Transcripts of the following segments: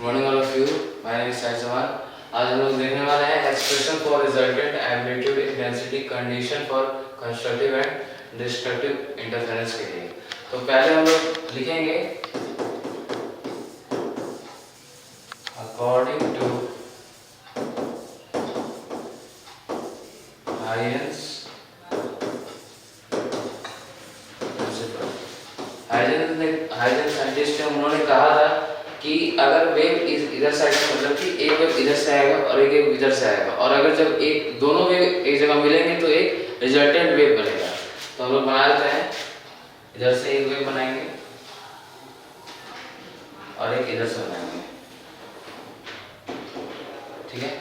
Morning all of you, my name is Sahil Chauhan. आज हम लोग देखने वाले हैं expression for resultant amplitude intensity condition for constructive and destructive interference के लिए। तो पहले हम लोग लिखेंगे according to Huygens principle. Huygens scientist ने उन्होंने कहा था कि अगर वेव इधर साइड से मतलब कि एक वेव इधर से आएगा और एक वेव इधर से आएगा, और अगर जब एक दोनों वेव एक जगह मिलेंगे तो एक रिजल्टेंट वेव बनेगा। तो हम लोग बना लेते हैं, इधर से एक वेव बनाएंगे और एक इधर से बनाएंगे, ठीक है।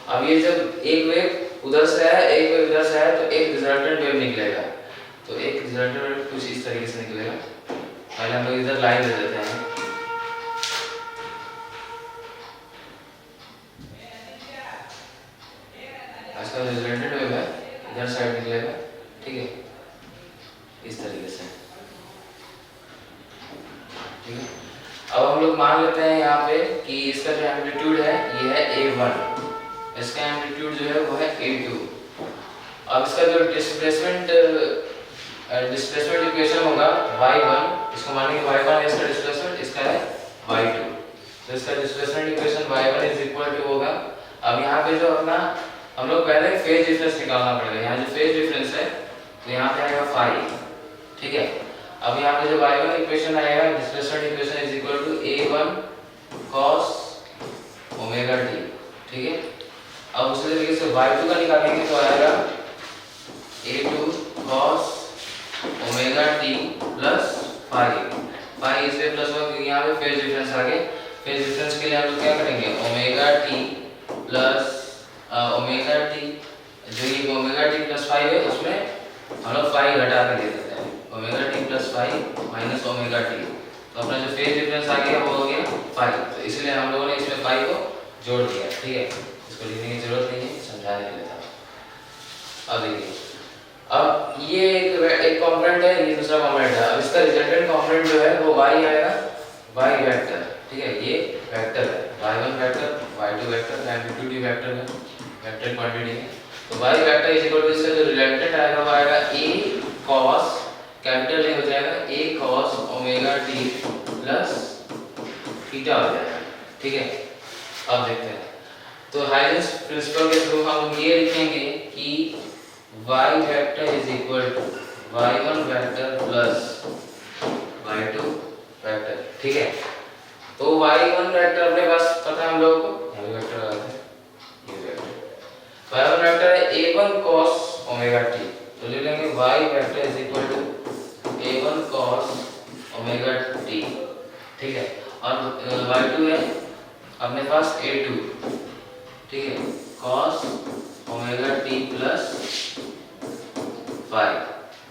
अब ये जब एक वेव उधर से आया एक वेव इधर से आया तो एक रिजल्टेंट वेव निकलेगा। तो एक रिजल्टेंट वेव कुछ इस तरीके से निकलेगा। पहले हम लोग इधर लाइन दे देते हैं, इसका रिजल्टेंट वेव है इधर साइड निकलेगा, ठीक है, इस तरीके से, ठीक है। अब हम लोग मान लेते हैं यहाँ पे कि इसका जो एम्पलीट्यूड है ये है A1, इसका एम्पलीट्यूड जो है वो है A2। अब इसका जो डिस्प्लेसमेंट इक्वेशन होगा y1, इसको मानेंगे y1 है इसका डिस्प्लेसमेंट, इसका है y2। तो इसका displacement equation y1 is equal to होगा, अब यहाँ पे जो अपना हम लोग पहले फेज डिफरेंस निकालना पड़ेगा। यहाँ जो फेज डिफरेंस है तो यहाँ पे आएगा फाई, ठीक है। अब यहाँ पे जो y1 इक्वेशन आएगा displacement equation is equal to A1 cos omega t, ठीक है। अब उसी तरीके से y2 का निकालेंगे तो आएगा A2 cos omega t plus phi इसलिए प्लस होगा क्योंकि यहाँ पे फेज डिफरेंस आ गया। फेज डिफरेंस के लिए हम लोग क्या करेंगे, omega t plus omega T, जो ये ओमेगा टी प्लस फाइव है उसमें हम लोग फाइव घटा के दे देते हैं, omega T plus five minus omega T. तो अपना जो फेज डिफरेंस आ गया वो हो गया फाइव, तो इसलिए हम लोगों ने इसमें फाइव को जोड़ दिया, ठीक है। इसको लिखने की जरूरत नहीं है, समझाने के लिए था। अब देखिए, अब ये एक कंपोनेंट है, ये दूसरा कंपोनेंट है। अब इसका रिजल्टेंट कंपोनेंट जो है वो y आएगा, y वेक्टर, ठीक है। ये वेक्टर है, y1 vector, y2 vector, amplitude भी वेक्टर है, वेक्टर क्वांटिटी है। तो y vector is equal to इसका जो रिजल्टेंट आएगा वो आएगा a cos, कैपिटल A हो जाएगा a cos omega t plus theta हो जाएगा, ठीक है। अब देखते हैं, तो हाइजेंस प्रिंसिपल के थ्रू हम ये लिखेंगे कि y vector is equal to y1 vector plus y2 vector, ठीक है। तो y1 वेक्टर अपने पास पता है हम लोगों को, ये वेक्टर आ गया, ये वेक्टर y1 वेक्टर है A1 cos ओमेगा t, तो ले लेंगे y vector is equal to A1 cos omega t, ठीक है। और y2 है अपने पास A2, ठीक है, cos omega t plus five,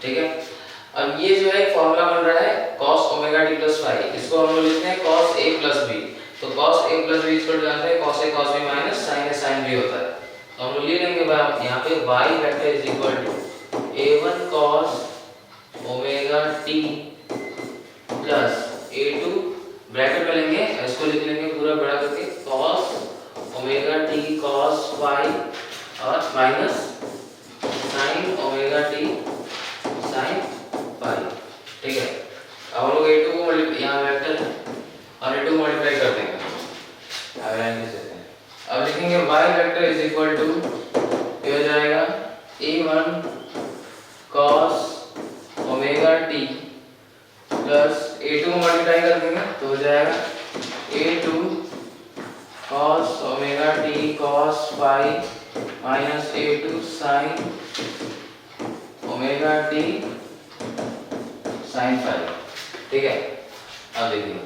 ठीक है। अब ये जो है फॉर्मूला बन रहा है cos omega t plus five, इसको हम लोग लिखते हैं cos a प्लस b। तो cos a प्लस b इसको जानते हैं cos a cos b minus sin a sin b होता है। तो हम लोग ले लेंगे यहाँ पे y vector is equal to A1 cos omega t plus A2 bracket में लेंगे, इसको लिख लेंगे पूरा बड़ा करके cos omega t cos five और minus sin omega t sin five, ठीक है। अब हम लोग A2 को यहाँ वेक्टर है और A2 मल्टीप्लाई कर देंगे, अब लाइन लिख देते हैं। अब लिखेंगे y vector is equal to ये हो जाएगा A1 cos omega t plus A2 multiply कर देंगे तो हो जाएगा A2 cos omega t cos phi minus A2 sin omega t sin five, ठीक है। अब देखिए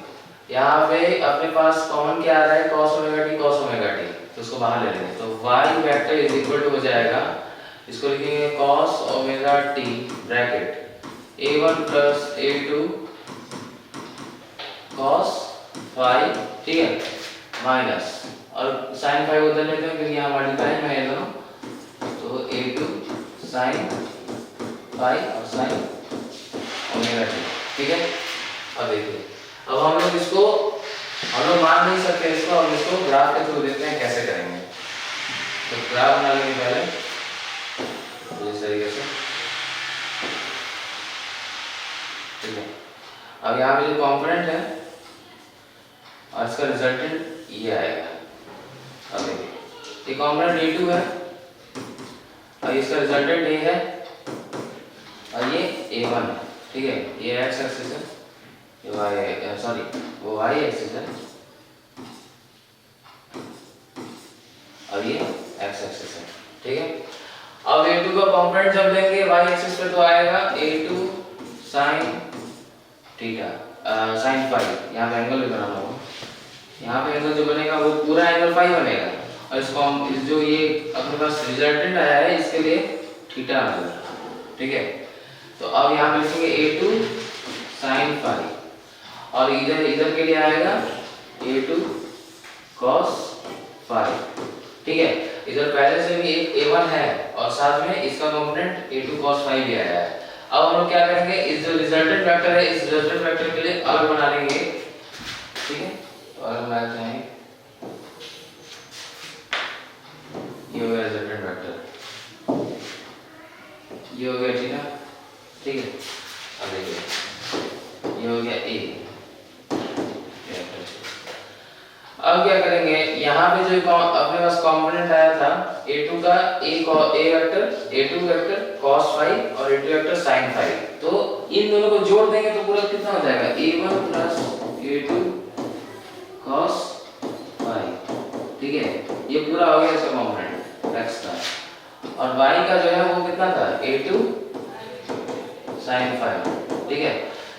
यहाँ पे अपने पास कॉमन क्या आ रहा है, cos omega t cos omega t, तो उसको बाहर ले लेंगे। तो y vector is equal to हो जाएगा, इसको लिखेंगे cos omega t bracket A1 plus A2 cos phi, ठीक है, माइनस और sin फाइव उधर लेते हैं क्योंकि यहाँ मल्टीप्लाई में है दोनों, तो A2 sin फाइव और sin ओमेगा t, ठीक है। अब देखिए, अब हम लोग इसको हम लोग मान नहीं सकते इसको, हम इसको ग्राफ के थ्रू देखते हैं कैसे करेंगे। तो ग्राफ बना लेंगे पहले इस तरीके से, ठीक है। अब यहाँ पे जो कंपोनेंट है और इसका रिजल्टेंट ये आएगा। अब देखिए ये कंपोनेंट A2 है और इसका रिजल्टेंट ये है और ये A1 है, ठीक है। ये x एक्सिस है, ये y, सॉरी वो y एक्सिस है और ये x एक्सिस है, ठीक है। अब A2 का कंपोनेंट जब लेंगे y एक्सिस पे तो आएगा A2 sin theta, sin phi. यहाँ पे एंगल भी बनाना होगा, यहाँ पे एंगल जो बनेगा वो पूरा एंगल फाई बनेगा और इसको हम जो ये अपने पास रिजल्टेंट आया है इसके लिए थीटा आएगा, ठीक है। तो अब यहाँ पे लिखेंगे A2 sin फाई और इधर के लिए आएगा A2 cos फाई, ठीक है। इधर पहले से भी एक A1 है और साथ में इसका कंपोनेंट A2 cos फाई भी आया है। अब हम लोग क्या करेंगे, इस जो रिजल्टेंट वेक्टर है इस रिजल्टेंट वेक्टर के लिए अलग बना लेंगे, ठीक है। तो अलग बनाते हैं, ये हो गया रिजल्टेंट वेक्टर, ये हो गया थीटा, ठीक है। अब देखिए ये हो गया A। अब क्या करेंगे, यहाँ पे जो अपने पास कंपोनेंट आया था A2 का A2 वेक्टर cos फाई और A2 वेक्टर sin फाई, तो इन दोनों को जोड़ देंगे तो पूरा कितना हो जाएगा A1 plus A2 cos phi, ठीक है। ये पूरा हो गया इसका कंपोनेंट x का, और y का जो है वो कितना था A2 sin फाई, ठीक है।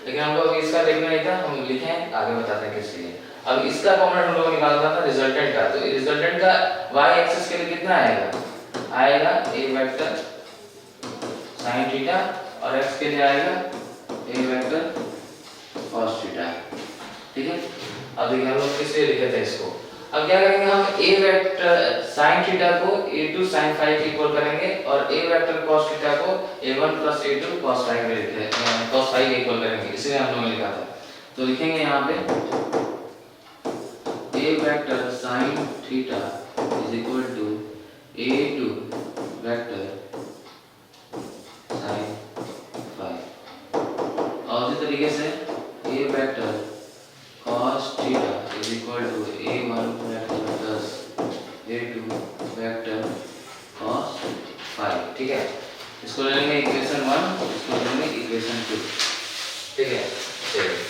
लेकिन हमको इसका देखना नहीं था, हम लिखे आगे बताते हैं किस लिए। अब इसका कंपोनेंट हम लोगों को निकालना था रिजल्टेंट का, तो रिजल्टेंट का y एक्सिस के लिए कितना आएगा a वेक्टर sin थीटा और x के लिए आएगा a वेक्टर cos थीटा, ठीक है। अब देखिए हम लोग किससे लिखे थे इसको, अब क्या करेंगे हम a वेक्टर sin थीटा को A2 sin फाई के इक्वल करेंगे और a वेक्टर cos थीटा को A1 plus A2 cos phi के इक्वल करेंगे, इसलिए हम लोगों ने लिखा था। तो लिखेंगे यहाँ पे a vector sin theta is equal to A2 vector sin phi, और इसी तरीके से a vector cos theta is equal to A1 vector plus A2 vector cos phi, ठीक है। इसको ले लेंगे इक्वेशन 1, इसको ले लेंगे इक्वेशन 2, ठीक है। चलिए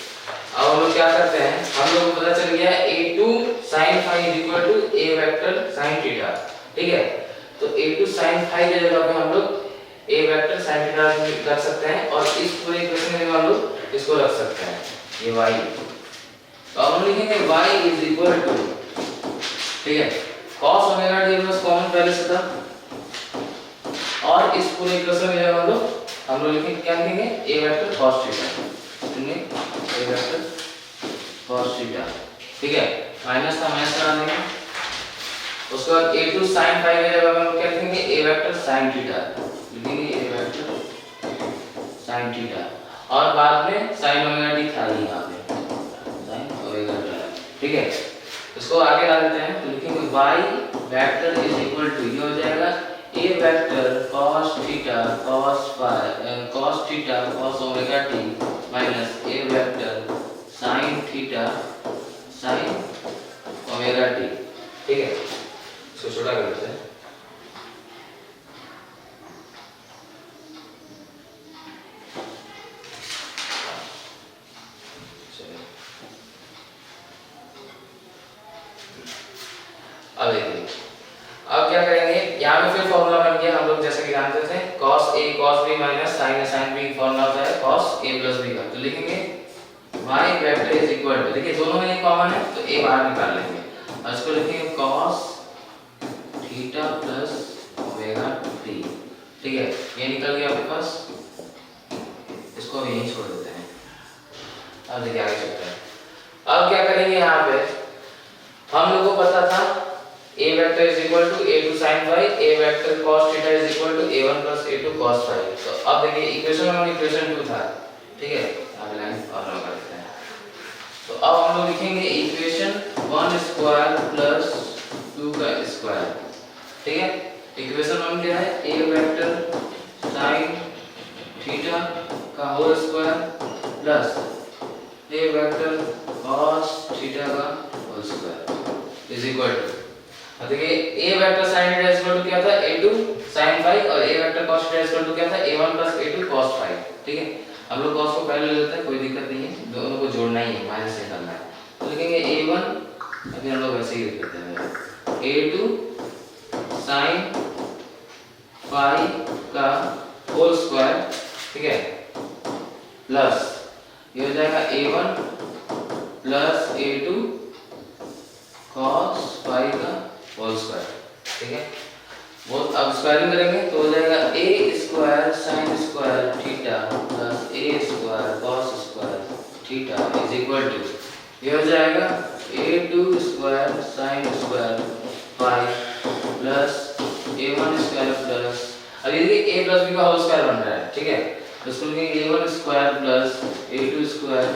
अब हम लोग क्या करते हैं, हम लोग को पता चल गया A2 sin phi is equal to a vector sin theta, ठीक है। तो A2 sin phi की जगह पे हम लोग a वेक्टर sin थीटा रख सकते हैं और इस पूरे इक्वेशन में हम लोग इसको रख सकते हैं, ये y। तो अब हम लिखेंगे y is equal to, ठीक है, cos omega t plus common पहले से था और इस पूरे इक्वेशन में हम लोग लिखेंगे क्या लिखेंगे a vector cos theta, a vector cos theta, ठीक है। माइनस का माइनस करा देंगे, उसके बाद A2 sin फाई की जगह हम लोग क्या लिखेंगे a वेक्टर sin थीटा, लिखेंगे a वेक्टर sin थीटा और बाद में sin ओमेगा t था ही यहाँ पे sin ओमेगा t, ठीक है। इसको आगे ला देते हैं, तो लिखेंगे y vector is equal to, ये हो जाएगा a vector cos theta cos theta cos omega t minus a vector sin theta sin omega t, ठीक है। इसको छोटा कर देते हैं, अब देखिए अब क्या करेंगे, यहाँ पे फिर फॉर्मूला बन गया हम लोग जैसे कि जानते थे cos a cos b minus sin b formula होता है cos a plus b का, तो लिखेंगे y vector is equal to, देखिए दोनों में कॉमन है तो a बाहर निकाल लेंगे और इसको लिखेंगे cos theta plus omega t, ठीक है। ये निकल गया आपके पास, इसको हम यहीं छोड़ देते हैं। अब देखिए आगे चलते हैं, अब क्या करेंगे, यहाँ पे हम लोगों को पता था a vector is equal to A2 sin phi, a vector cos theta is equal to A1 plus A2 cos phi। तो अब देखिए इक्वेशन 1 इक्वेशन 2 था, ठीक है। अब लाइन और कर देते हैं, तो अब हम लोग लिखेंगे इक्वेशन 1 स्क्वायर प्लस 2 का स्क्वायर, ठीक है। इक्वेशन 1 क्या है, a वेक्टर sin थीटा का whole square plus a vector cos theta का whole square is equal to, देखिए a vector sin theta is equal to क्या था, a2 sin phi, और a vector cos theta is equal to क्या था, a1 plus a2 cos phi, ठीक है। हम लोग cos को पहले ले लेते हैं, कोई दिक्कत नहीं है, दोनों को जोड़ना ही है, माइनस से करना है। तो लिखेंगे a1, अभी हम लोग वैसे ही लिख लेते हैं, a2 sin phi का होल स्क्वायर, ठीक है, प्लस ये हो जाएगा a1 plus a2 cos phi का होल स्क्वायर, ठीक है। वो अब स्क्वायरिंग करेंगे तो हो जाएगा a square sin square theta plus a square cos square theta is equal to, ये हो जाएगा a2 square sin square phi plus a1 square plus, अब ये देखिए a प्लस b का होल स्क्वायर बन रहा है, ठीक है। तो इसको लिखेंगे a1 square plus a2 square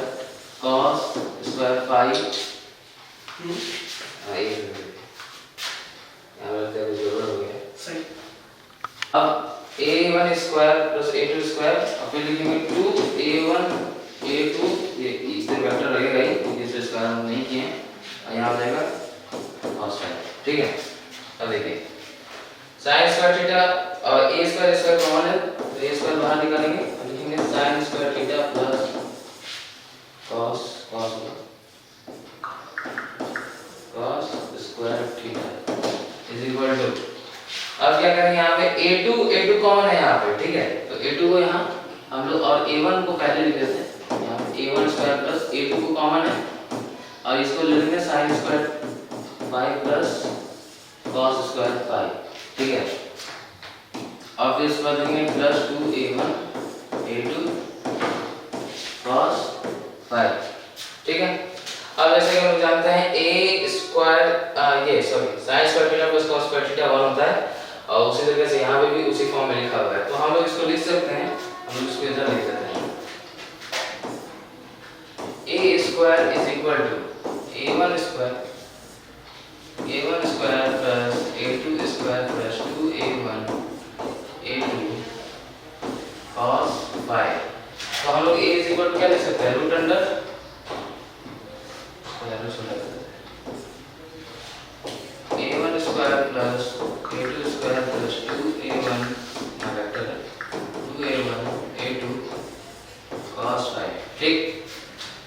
cos square phi, अब a1 square plus a2 square, और फिर लिखेंगे 2a1 a2, ये इधर वेक्टर रहेगा ही, इसे स्क्वायर हम नहीं किए हैं, और यहाँ आ जाएगा cos phi, ठीक है। अब देखिए sin स्क्वायर थीटा और a स्क्वायर स्क्वायर कॉमन है, तो a स्क्वायर बाहर निकालेंगे, और लिखेंगे sin square theta plus cos square theta is equal to, अब क्या करेंगे यहाँ पे a2 कॉमन है यहाँ पे, ठीक है। तो a2 को यहाँ हम लोग, और a1 को पहले लिख देते हैं, यहाँ पे a1 स्क्वायर प्लस a2 को कॉमन है, और इसको ले लेंगे sin square phi plus cos square phi, ठीक है। और फिर इसके बाद लेंगे plus 2a1 a2 cos phi, ठीक है। अब जैसे कि हम लोग जानते हैं a square sin square theta plus cos square theta 1 होता है, और उसी तरीके से यहाँ पे भी उसी फॉर्म में लिखा हुआ है, तो हम लोग इसको लिख सकते हैं, हम लोग इसको इधर लिख सकते हैं, a square is equal to a1 square plus a2 square plus 2a1 a2 cos phi। तो हम लोग a इज इक्वल टू क्या लिख सकते हैं, root under a1 square plus a2 square plus 2a1 vector 2a1 a2 cos phi, ठीक।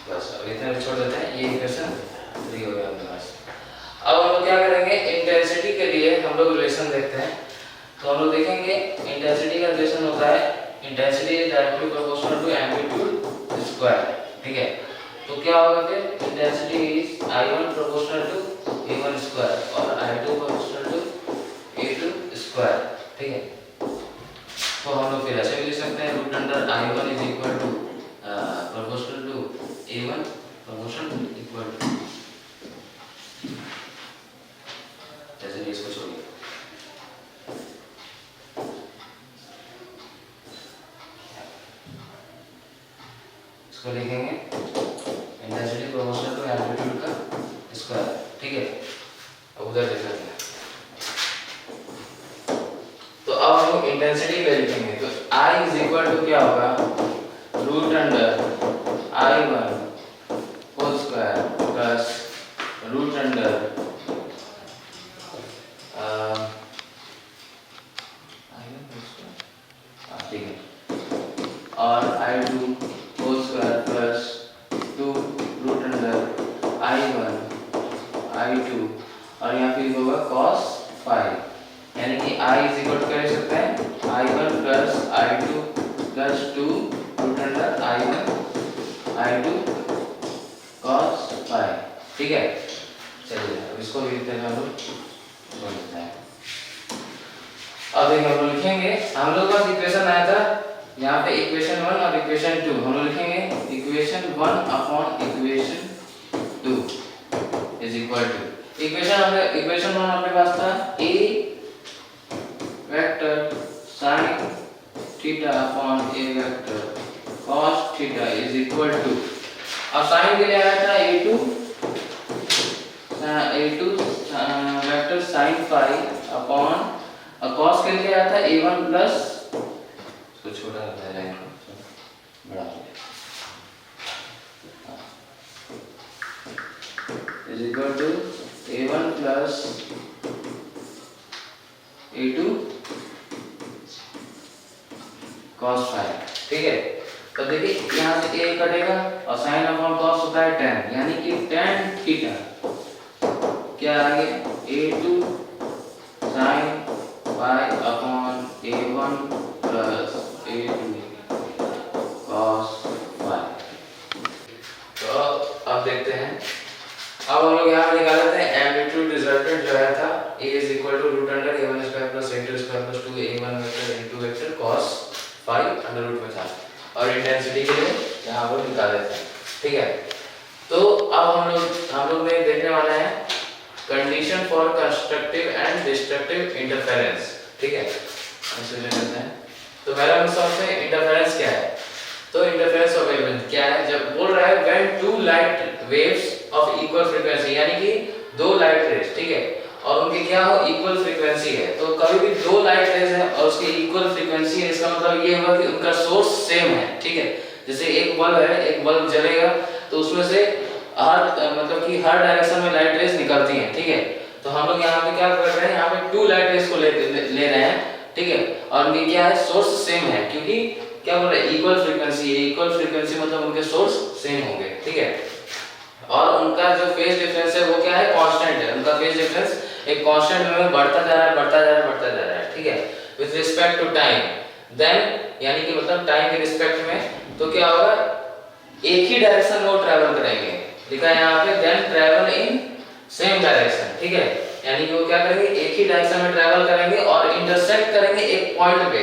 बस अब इतना छोड़ देते हैं, ये इक्वेशन 3 हो गया हमारे पास। अब हम लोग क्या करेंगे, इंटेंसिटी के लिए हम लोग रिलेशन देखते हैं, तो हम लोग देखेंगे इंटेंसिटी का रिलेशन होता है, intensity is directly proportional to amplitude square, ठीक है। तो क्या होगा फिर, intensity is I1 proportional to A1 square और I2 proportional to A2 square, ठीक है। तो हम लोग फिर ऐसे भी लिख सकते हैं, root under I1 is equal to proportional to A1 proportional equal to, जैसे कि इसको छोड़िए, इसको लिखेंगे इंटेंसिटी प्रोपोर्शनल टू एम्पलीट्यूड का स्क्वायर, ठीक है। अब उधर लिख लेते हैं, तो अब हम लोग इंटेंसिटी ले लिखेंगे, तो I इज इक्वल टू क्या होगा, root under I1 whole square plus root under ठीक है, और I2 whole square plus 2 root under I1 I2, और यहाँ फिर होगा cos phi, यानी कि I इज इक्वल टू क्या लिख सकते हैं, I1 plus I2 plus 2 root under I1 I2 cos phi, ठीक है। चलिए अब इसको भी लिखते हैं, हम लोग बोलते हैं, अब देखिए हम लोग लिखेंगे, हम लोग का इक्वेशन आया था यहाँ पे इक्वेशन 1 और इक्वेशन 2, हम लोग लिखेंगे equation 1 upon equation 2 is equal to, equation 1 अपने पास था a वेक्टर sin थीटा upon a vector cos theta is equal to, अब साइन के लिए आया था a2 vector sin phi upon cos के लिए आया था a1 प्लस तो छोटा होता है बड़ा is equal to a1 plus a2 cos phi। ठीक है, तो देखिए यहाँ से a कटेगा और sin अपॉन cos होता है tan, यानी कि tan थीटा क्या आ गया a2 sin phi upon a1 plus a2 cos phi। तो अब देखते हैं, अब हम लोग यहाँ निकाल लेते हैं एम्पलीट्यूड रिजल्टेंट जो आया था a is equal to root under a1 square plus a2 square plus 2a1 vector into vector cos phi under root में था, और इंटेंसिटी के लिए यहाँ पर निकाल लेते हैं। ठीक है, तो अब हम लोग में देखने वाला है condition for constructive and destructive interference. ठीक है, इसे ले लेते हैं। तो पहला मिसाल में इंटरफेरेंस क्या है, तो इंटरफेरेंस ऑफ वेवलेंथ क्या है, जब बोल रहा है when two light waves of equal frequency, यानी कि दो लाइट रेज, ठीक है, और उनकी क्या हो इक्वल फ्रीक्वेंसी है, तो कभी भी दो लाइट रेज है और उसकी इक्वल फ्रीक्वेंसी है, इसका मतलब ये हुआ कि उनका सोर्स सेम है। ठीक है, जैसे एक बल्ब है, एक बल्ब जलेगा तो उसमें से मतलब कि हर डायरेक्शन में लाइट रेज निकलती हैं। ठीक है, तो हम लोग यहाँ पे क्या कर रहे हैं, यहाँ पे टू लाइट रेज को ले रहे हैं। ठीक है, और उनकी क्या है सोर्स सेम है, क्योंकि क्या बोल रहे हैं इक्वल फ्रीक्वेंसी है, इक्वल फ्रीक्वेंसी मतलब उनके सोर्स सेम होंगे। ठीक है, और उनका जो फेज डिफरेंस है वो क्या है कांस्टेंट है, उनका फेज डिफरेंस एक कांस्टेंट में बढ़ता जा रहा है, बढ़ता जा रहा है, बढ़ता जा रहा है। ठीक है, with respect to time, then यानी कि मतलब टाइम के रिस्पेक्ट में, तो क्या होगा एक ही डायरेक्शन में वो ट्रैवल करेंगे, लिखा है यहाँ पे then travel in same direction. ठीक है, यानी कि वो क्या करेंगे एक ही डायरेक्शन में ट्रैवल करेंगे और इंटरसेक्ट करेंगे एक पॉइंट पे,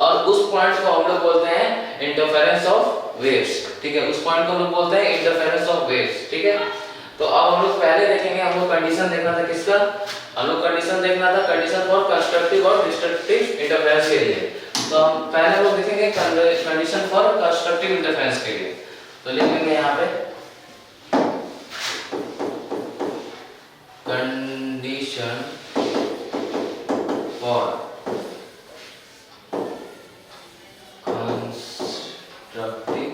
और उस पॉइंट को हम लोग बोलते हैं इंटरफेरेंस ऑफ वेव्स। ठीक है, उस पॉइंट को हम लोग बोलते हैं इंटरफेरेंस ऑफ वेव्स। ठीक है, तो अब हम लोग पहले देखेंगे, हम लोग कंडीशन देखना था किसका, हम लोग कंडीशन देखना था कंडीशन फॉर कंस्ट्रक्टिव और डिस्ट्रक्टिव इंटरफेरेंस के लिए। तो हम पहले हम लोग देखेंगे कंडीशन फॉर कंस्ट्रक्टिव इंटरफेरेंस के लिए, तो लिखेंगे यहाँ पे कंडीशन फॉर कंस्ट्रक्टिव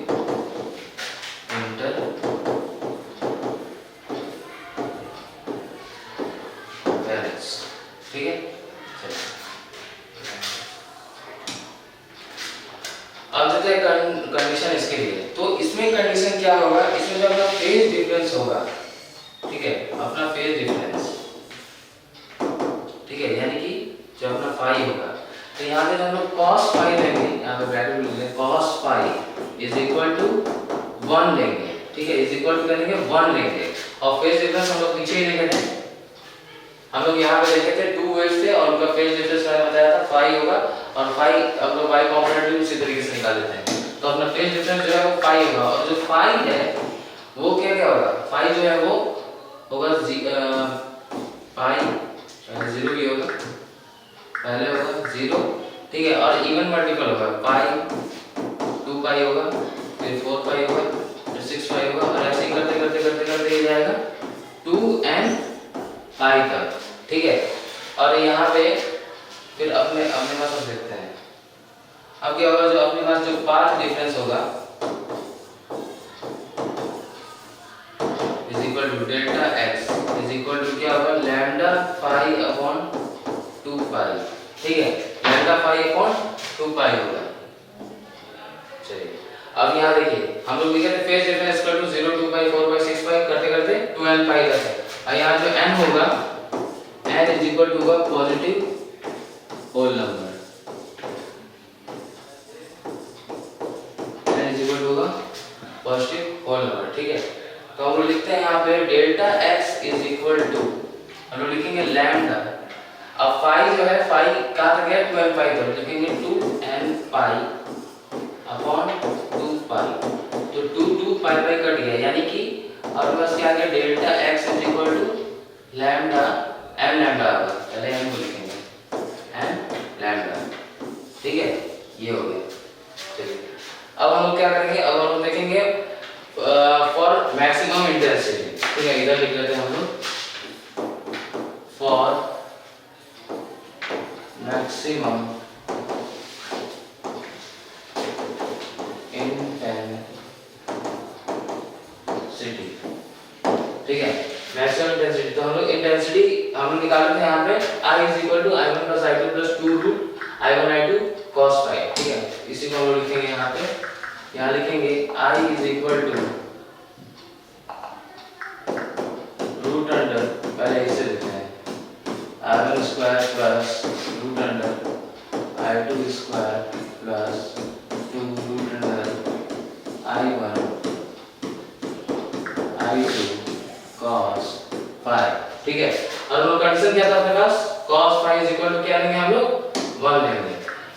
इंटरफेरेंस। ठीक है, अब देखते हैं कंडीशन इसके लिए। तो इसमें कंडीशन क्या होगा, इसमें जब अपना फेज डिफरेंस होगा, ठीक है, अपना फेज डिफरेंस, ठीक है, यानी कि जब अपना फाई होगा, तो यहाँ पे हम लोग cos फाई लेंगे, यहाँ पे ब्रैकेट में लिखेंगे cos phi is equal to 1 लेंगे। ठीक है, इज इक्वल टू करेंगे 1 लेंगे, और फेज डिफरेंस हम लोग पीछे ही लिखे थे, हम लोग यहाँ पे लिखे थे टू वेव्स थे और उनका फेज डिफरेंस मैंने बताया था फाई होगा, और फाई अब लोग y कंपोनेंट भी उसी तरीके से निकाल देते हैं, तो अपना फेज डिफरेंस जो है वो फाई होगा, और जो फाई है वो क्या क्या होगा, फाई जो है वो होगा पाई 0 भी होगा, पहले होगा 0। ठीक है, और इवन मल्टीपल होगा, पाई 2 पाई होगा, फिर 4 पाई होगा, फिर 6 पाई होगा, और ऐसे ही करते करते करते करते ये जाएगा 2n पाई तक। ठीक है, और यहाँ पे फिर अपने पास हम देखते हैं, अब क्या होगा, जो अपने पास जो पाथ डिफरेंस होगा is equal to delta x is equal to क्या होगा लैम्डा पाई अपॉन 2 पाई। ठीक है, लैम्डा पाई अपॉन 2 पाई होगा। चलिए, अब यहाँ देखिए हम लोग लिखे थे फेज डिफरेंस इक्वल टू 0 2 पाई 4 पाई 6 पाई करते करते 2n पाई तक है, और यहाँ जो n होगा n इज इक्वल टू होगा positive whole number, n is equal to होगा पॉजिटिव होल नंबर। ठीक है, तो हम लोग लिखते हैं यहाँ पे delta x is equal to, हम लोग लिखेंगे लैम्डा, अब फाई जो है फाई कहाँ तक है 2n पाई तक, लिखेंगे 2n पाई अपॉन 2 पाई, तो 2 पाई पाई कट गया, यानी कि और बस क्या आ गया delta x is equal to lambda m lambda होगा, पहले m को लिखेंगे m लैम्डा। ठीक है, ये हो गया। चलिए, अब हम लोग क्या करेंगे, अब हम लोग देखेंगे फॉर ठीक है, इधर लिख लेते हैं हम लोग फॉर मैक्सिमम इंटेंसिटी। ठीक है, मैक्सिमम इंटेंसिटी, तो हम लोग इंटेंसिटी हम लोग निकालते हैं यहाँ पे I is equal to I1 plus I2 plus 2 root I1 I2 cos phi. ठीक है, इसी को हम लोग लिखेंगे यहाँ पे, यहाँ लिखेंगे I is equal to root under, पहले इसे लिखते हैं I1 square plus root under I2 square plus 2 root under I1 I2 cos phi. ठीक है, और वो कंडीशन क्या था अपने पास, cos phi is equal to क्या लेंगे हम लोग 1 लेंगे,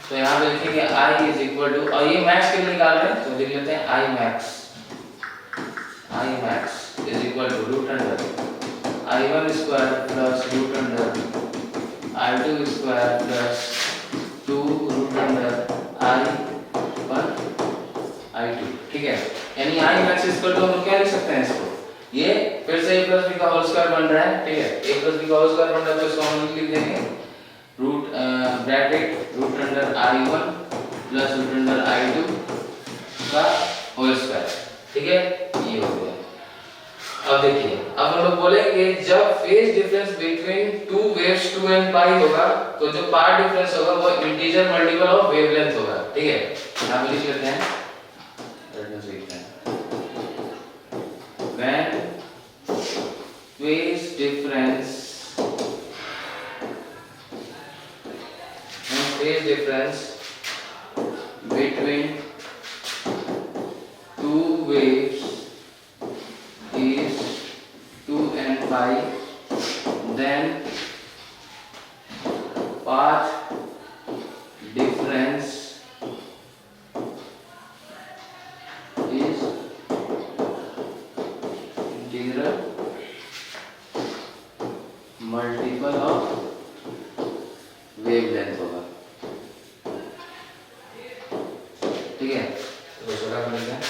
तो यहाँ पे लिखेंगे I इज इक्वल टू, और ये मैक्स के लिए निकाल रहे हैं तो लिख लेते हैं I max is equal to root under I1 square plus root under I2 square plus 2 root under I1 I2। ठीक है, यानी I max is equal to हम क्या लिख सकते हैं इसको, ये फिर से a प्लस b का होल स्क्वायर बन रहा है। ठीक है, a प्लस b का होल स्क्वायर बन रहा है तो इसको हम लिख देंगे root bracket root under I1 plus root under I2 का होल स्क्वायर। ठीक है, ये हो गया। अब देखिए, अब हम लोग बोलेंगे जब phase difference between two waves 2 and pi होगा तो जो पार्ट डिफरेंस होगा वो इंटीजर मल्टीपल ऑफ वेवलेंथ होगा। ठीक है, यहाँ पे लिख लेते हैं, when phase difference between two waves is 2 and pi, then path difference is integral multiple of wavelength होगा। ठीक है, तो दूसरा कर लेते हैं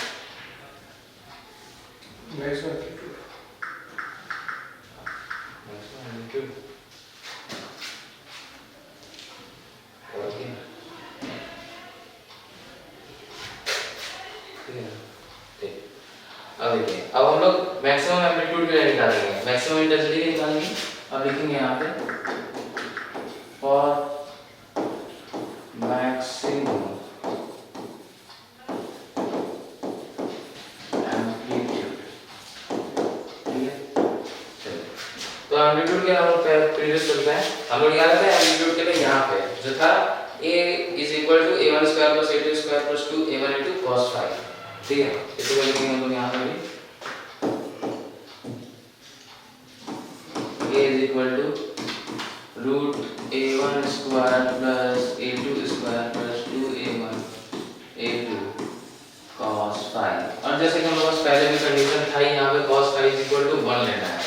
मैक्सिमम एम्पलीट्यूड। अब देखिए, अब हम लोग मैक्सिमम एम्पलीट्यूड के लिए निकालेंगे, मैक्सिमम इंटेंसिटी के निकालेंगे। अब लिखेंगे यहाँ पे फॉर मैक्सिमम एम्पलीट्यूड। ठीक है, चलिए, तो एम्पलीट्यूड के हम लोग प्रीवियस चलते हैं, हम लोग निकाले थे एम्पलीट्यूड के लिए यहाँ पे जो था a is equal to a1 square plus a2 square plus 2 a1 a2 cos phi. ठीक है, इसको लिखेंगे हम लोग यहाँ पे भी a is equal to root a1 square plus a2 square plus 2a1 a2 cos phi. और जैसे कि हम लोग पहले भी कंडीशन था यहाँ पे cos phi is equal to 1 लेना है,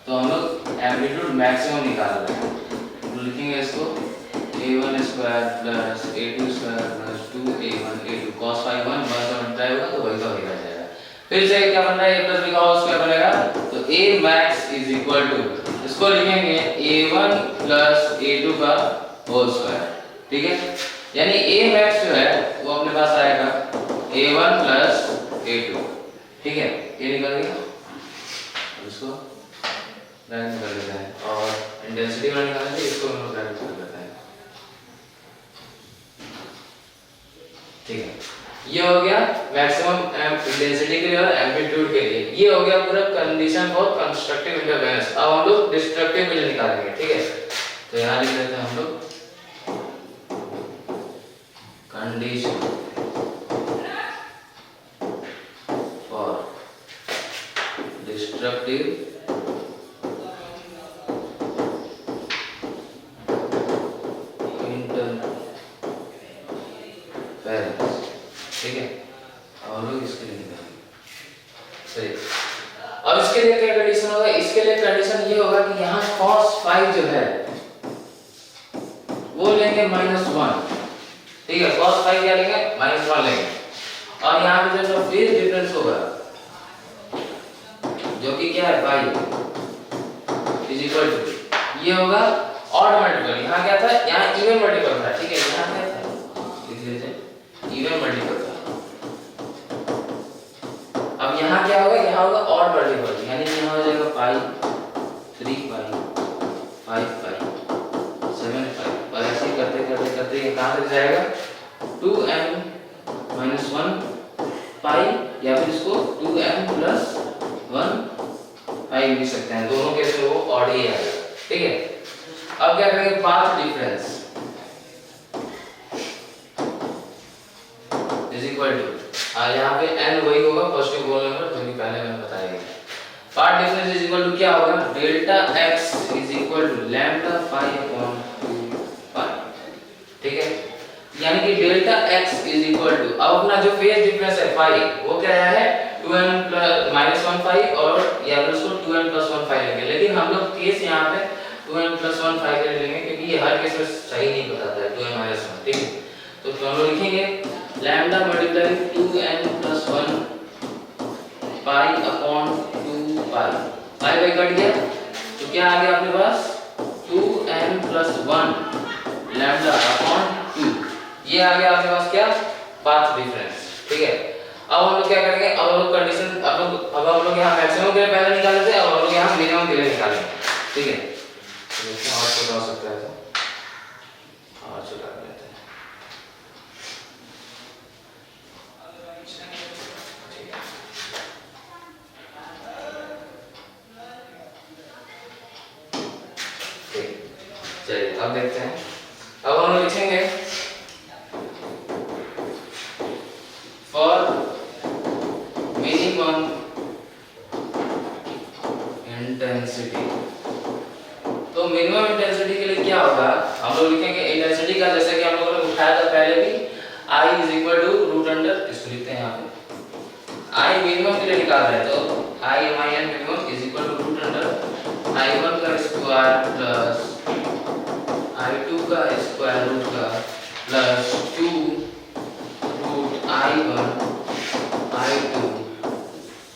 तो हम लोग एम्पलीट्यूड मैक्सिमम निकाल रहे हैं, तो लिखेंगे इसको a1 square plus a2 square plus 2a1 a2 cos phi 1 1 से मल्टीप्लाई होगा तो वही का वही रह जाएगा। फिर से क्या बन रहा है, a प्लस b का होल स्क्वायर बनेगा, तो a max is equal to, इसको लिखेंगे a1 प्लस a2 का होल स्क्वायर। ठीक है, यानी a max जो है वो अपने पास आएगा a1 प्लस a2। ठीक है, ये निकल गया, इसको ब्रैकेट कर लेते हैं और इंटेंसिटी वाला निकालेंगे, इसको हम लोग ब्रैकेट कर लेते हैं। ठीक है, ये हो गया मैक्सिमम इंटेंसिटी के लिए और एम्पलीट्यूड के लिए, ये हो गया पूरा कंडीशन फॉर कंस्ट्रक्टिव इंटरफेरेंस। अब हम लोग डिस्ट्रक्टिव के लिए निकालेंगे। ठीक है, तो यहाँ लिख लेते हैं हम लोग कंडीशन फॉर डिस्ट्रक्टिव इंटरफेरेंस। ठीक है, और लोग इसके लिए निकालेंगे। सही, अब इसके लिए क्या कंडीशन होगा, इसके लिए कंडीशन ये होगा कि यहाँ cos फाई जो है वो लेंगे -1। ठीक है, cos फाई क्या लेंगे, -1 लेंगे, और यहाँ पे जो फेज डिफरेंस होगा जो कि क्या है पाई इज इक्वल टू, ये होगा ऑड मल्टीपल, यहाँ क्या था, यहाँ इवन मल्टीपल था, ठीक है, यहाँ क्या था, लिख लेते हैं इवन मल्टीपल था। अब यहाँ क्या होगा, यहाँ होगा ऑड मल्टीपल, यानी यहाँ हो जाएगा पाई 3 पाई 5 पाई 7 पाई, और ऐसे करते करते करते ये कहाँ तक जाएगा 2n - 1 पाई, या फिर इसको 2n + 1 पाई लिख सकते हैं, दोनों के से वो ऑड ही आएगा, ठीक है। अब क्या करेंगे, path difference is equal to, यहाँ पे n वही होगा पॉजिटिव होल नंबर जो कि पहले मैंने बताया। Path difference is equal to क्या होगा, delta x is equal to lambda pi upon 2 pi, ठीक है, यानी कि delta x is equal to, अब अपना जो फेज डिफरेंस है पाई वो क्या है 2n - 1 पाई, और या फिर उसको 2n + 1 पाई लेंगे, लेकिन हम लोग केस यहाँ पे 2n + 1 पाई ले लेंगे क्योंकि ये हर केस में सही नहीं बताता है 2n - 1, ठीक है। तो हम लोग लिखेंगे lambda multiply 2n + 1 pi upon 2 pi, pi by cut गया तो क्या आ गया अपने पास 2n + 1 लैम्डा अपॉन 2, ये आ गया आपके पास क्या पाथ डिफरेंस, ठीक है। अब हम लोग क्या करेंगे, अब हम लोग कंडीशन अब हम लोग यहाँ मैक्सिमम के लिए पहले निकाले थे, अब हम लोग यहाँ मिनिमम के लिए निकालेंगे, ठीक है। तो इसमें और छोटा हो सकता है, तो और छोटा कर लेते हैं, चलिए अब देखते हैं। अब हम लोग लिखेंगे फॉर मिनिमम इंटेंसिटी, तो मिनिमम इंटेंसिटी के लिए क्या होगा, हम लोग लिखेंगे इंटेंसिटी का, जैसे कि हम लोगों ने उठाया था पहले भी, I = √, इसको लिखते हैं यहाँ पे I मिनिमम के लिए निकाल रहे हैं, तो I minimum is equal to √, I1 का स्क्वायर प्लस I2 का स्क्वायर रूट का plus 2 root I1 I2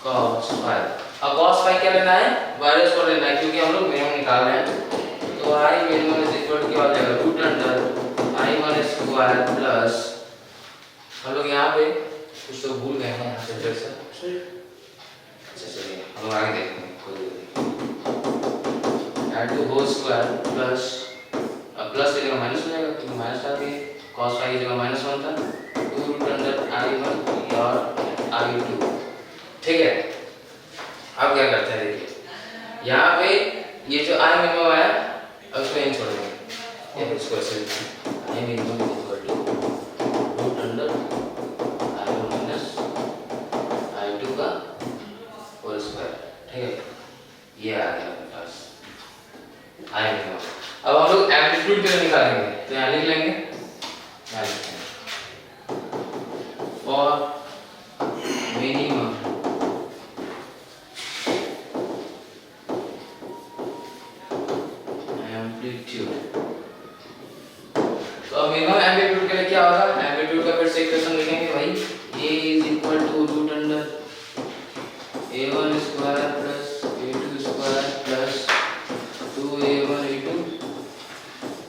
cos phi। अब cos phi क्या लेना है, वायरस को लेना है, क्योंकि हम लोग मिनिमम निकाल रहे हैं, तो I minimum is equal to क्या हो जाएगा √I1 स्क्वायर प्लस, हम लोग यहाँ पे कुछ तो भूल गए हैं, यहाँ से फिर से, अच्छा चलिए हम लोग आगे देखते हैं, I2 होल स्क्वायर प्लस, अब प्लस की जगह माइनस हो जाएगा क्योंकि माइनस आ गई, cos phi की जगह -1 था, 2 √I1 और I2, ठीक है। अब क्या करते हैं, देखिए यहाँ पे ये जो I मिनिमम आया, अब इसको यहीं छोड़ देंगे, या फिर इसको ऐसे I मिनिमम √√I1 - I2 का होल स्क्वायर, ठीक है, ये आ गया अपने पास I मिनिमम। अब हम लोग एम्पलीट्यूड के लिए निकालेंगे, तो यहाँ लिख लेंगे, यहाँ लिखते हैं फॉर मिनिमम एम्पलीट्यूड, तो अब मिनिमम एम्पलीट्यूड के लिए क्या होगा, एम्पलीट्यूड का फिर से इक्वेशन लिखेंगे भाई, A = √A1 square plus A2 square plus 2A1 A2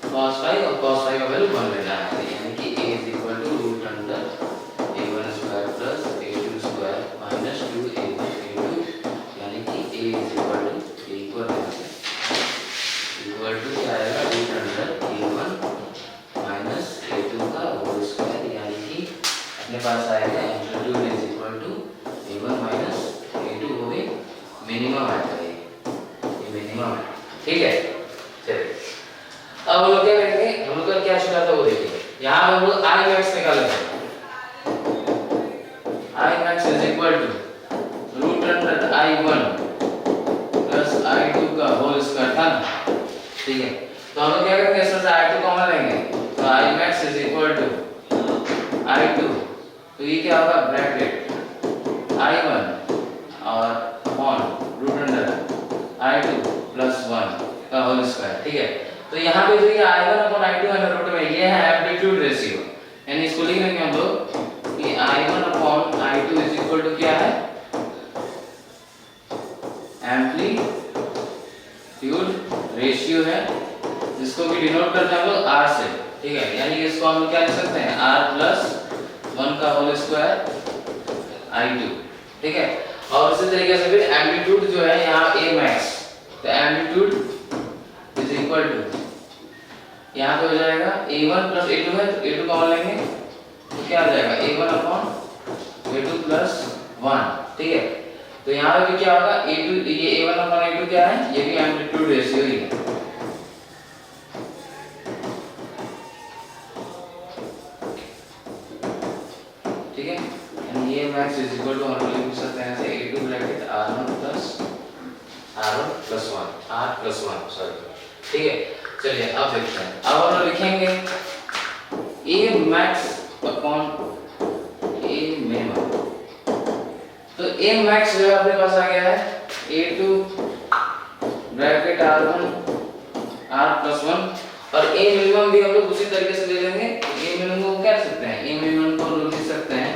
cos phi, और cos phi का वैल्यू 1 लेना है, यानी कि A = √A1 square plus A2 square minus 2A1 A2, यानी कि A इक्वल टू क्या आएगा √A1 माइनस A2 का होल स्क्वायर, यानी कि अपने पास आएगा amplitude is equal to A1 minus A2 हो गई, मिनिमम आएगा ये मिनिमम है, ठीक है। चलिए अब हम लोग क्या करेंगे, हम लोग का क्या छूटा था वो देखिए, यहाँ पे हम लोग I max निकालेंगे, I max is equal to √I1 plus I2 का होल स्क्वायर था ना, ठीक है। तो हम लोग क्या करेंगे, इसमें से I2 कॉमन लेंगे, तो I max is equal to I2, तो ये क्या होगा ब्रैकेट I1 और अपॉन √I2 प्लस 1 का होल स्क्वायर, ठीक है। तो यहाँ पे जो ये I1 अपॉन I2 है रूट में, ये है एम्पलीट्यूड रेशियो, यानी इसको लिख लेंगे हम लोग कि I1 upon I2 is equal to क्या है एम्पलीट्यूड रेशियो है, जिसको भी डिनोट करते हैं हम लोग r से, ठीक है। यानी कि इसको हम लोग क्या लिख सकते हैं, r प्लस 1 का होल स्क्वायर I2, ठीक है। और उसी तरीके से फिर एम्पलीट्यूड जो है यहाँ a max, तो एम्पलीट्यूड इज इक्वल टू, यहाँ पे हो जाएगा a1 प्लस a2 है, तो a2 कॉमन लेंगे तो क्या आ जाएगा a1 अपॉन a2 प्लस 1, ठीक है। तो यहाँ पे भी क्या होगा, a2, ये a1 अपॉन a2 क्या है, ये भी एम्पलीट्यूड रेशियो ही है, ठीक है। यानी ये मैक्स इज इक्वल टू हम लोग लिख सकते हैं ऐसे a2 bracket r1 plus 1 sorry, ठीक है। चलिए अब देखते हैं, अब हम लोग लिखेंगे a max upon a minimum। तो a max जो है अपने पास आ गया है a2 bracket r1 r plus 1, और a minimum भी हम लोग उसी तरीके से ले लेंगे। a minimum को क्या लिख सकते हैं, a minimum को हम लोग लिख सकते हैं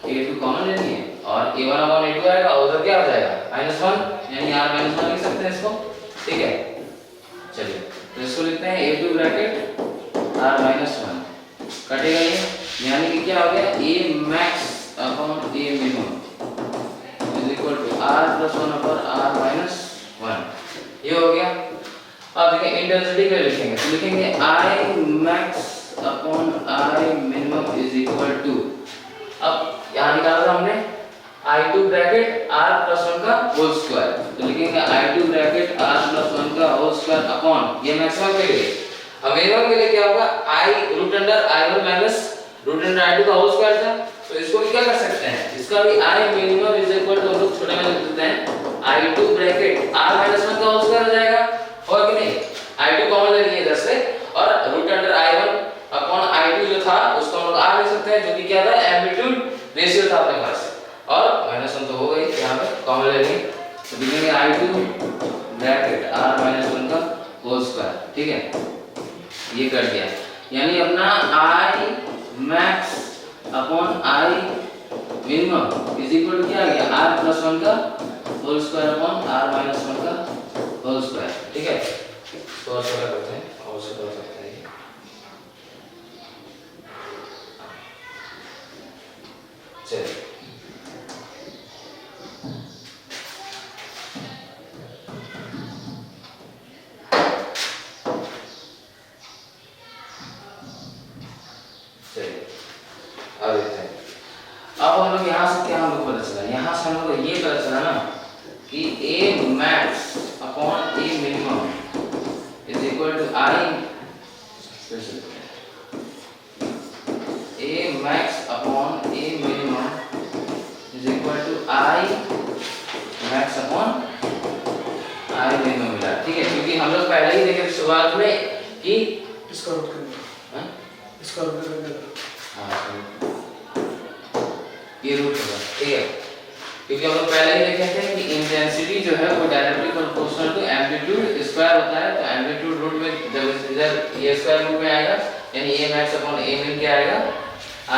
a2 कॉमन लेनी है, और a1 अपॉन a2 आएगा, उधर क्या हो जाएगा -1, यानी r -1 लिख सकते हैं इसको, ठीक है। चलिए तो इसको लिखते हैं a2 ब्रैकेट r -1 कटेगा ये, यानी कि क्या हो गया a max upon a minimum is equal to r plus 1 upon r -1, ये हो गया। अब देखिए इंटेंसिटी पे लिखेंगे, तो लिखेंगे I max upon I minimum is equal to, अब यहाँ निकाला था हमने I2 ब्रैकेट r प्लस 1 का होल स्क्वायर, तो लिखेंगे I2 ब्रैकेट r प्लस 1 का होल स्क्वायर अपॉन, ये मैक्सिमम के लिए, अब मिनिमम के लिए क्या होगा, I root under I1 minus root under I2 का होल स्क्वायर था, तो इसको भी क्या कर सकते हैं, इसका भी I minimum is equal to हम लोग छोटे में लिख देते हैं I2 ब्रैकेट r माइनस 1 का होल स्क्वायर हो जाएगा, और कि नहीं, I2 कॉमन ले लिए इधर से, और root under I1 upon I2 जो था उसको हम लोग r लिख सकते हैं, जो कि क्या था, एम्पलीट्यूड रेशियो था अपने पास, और -1 तो हो गई, यहाँ पे कॉमन ले लेंगे, तो लिखेंगे I2 ब्रैकेट r -1 का होल स्क्वायर, ठीक है। ये कर दिया, यानी अपना I max upon I minimum is equal to क्या आ गया, r प्लस 1 का whole square upon r minus 1 का होल स्क्वायर, ठीक है। तो और क्या करते हैं, और से कर सकते हैं, चलिए अब देखते हैं, अब हम लोग यहाँ से क्या हम लोग पता चला, यहाँ से हम लोग ये पता चला ना कि a max upon a minimum is equal to I, a max upon a minimum is equal to I max upon I minimum मिला, ठीक है। क्योंकि हम लोग पहले ही देखे शुरुआत में कि इसका रूट करना, इसका रूट करना, ये रूट होगा, ठीक है। क्योंकि हम लोग पहले ही देखे थे कि इंटेंसिटी जो है वो directly proportional to amplitude square होता है, तो एम्पलीट्यूड रूट में जब इधर ये स्क्वायर रूट में आएगा, यानी a max upon a min क्या आएगा,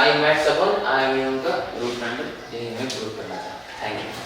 I max upon I minimum का रूट अंडर, ये हमें प्रूव करना था। Thank you.